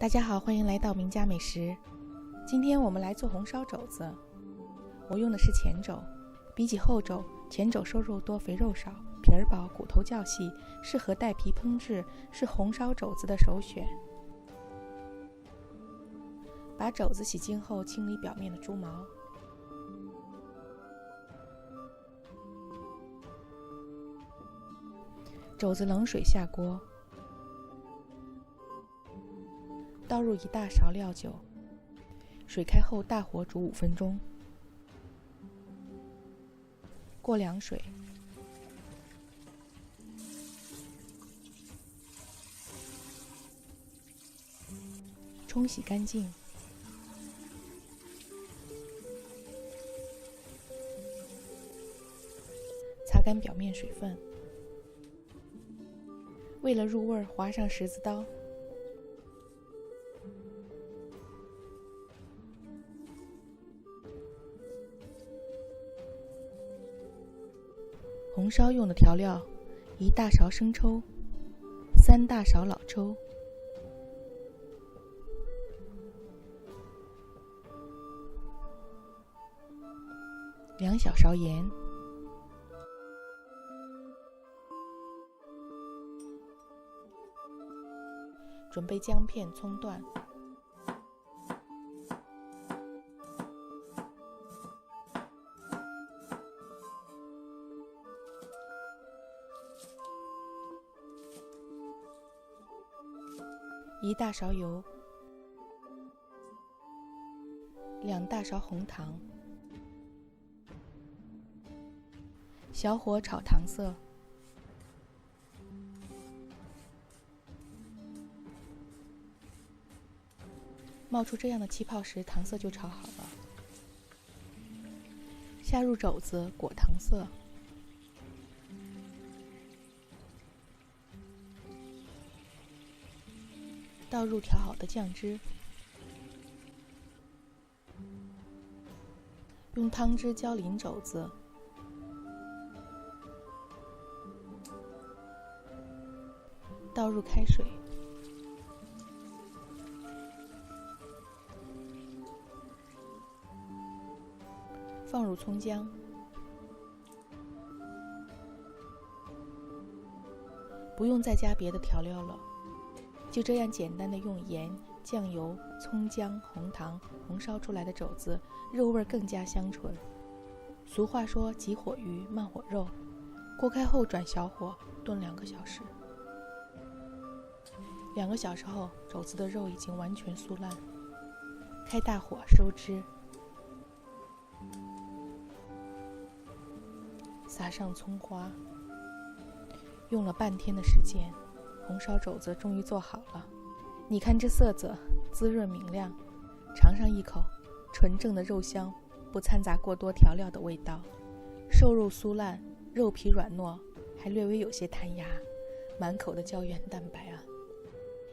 大家好，欢迎来到名家美食。今天我们来做红烧肘子。我用的是前肘，比起后肘，前肘瘦肉多，肥肉少，皮儿薄，骨头较细，适合带皮烹制，是红烧肘子的首选。把肘子洗净后，清理表面的猪毛。肘子冷水下锅，倒入1大勺料酒，水开后大火煮5分钟，过凉水，冲洗干净，擦干表面水分。为了入味，划上十字刀。红烧用的调料：1大勺生抽，3大勺老抽，2小勺盐，准备姜片、葱段，1大勺油，2大勺红糖，小火炒糖色，冒出这样的气泡时，糖色就炒好了。下入肘子，裹糖色，倒入调好的酱汁，用汤汁浇淋肘子，倒入开水，放入葱姜，不用再加别的调料了，就这样简单的用盐、酱油、葱姜、红糖红烧出来的肘子，肉味更加香醇。俗话说急火鱼，慢火肉，锅开后转小火炖2个小时。2个小时后，肘子的肉已经完全酥烂，开大火收汁，撒上葱花。用了半天的时间，红烧肘子终于做好了。你看这色泽，滋润明亮，尝上一口，纯正的肉香，不掺杂过多调料的味道，瘦肉酥烂，肉皮软糯，还略微有些弹牙，满口的胶原蛋白啊！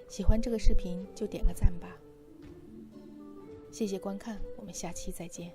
喜欢这个视频就点个赞吧。谢谢观看，我们下期再见。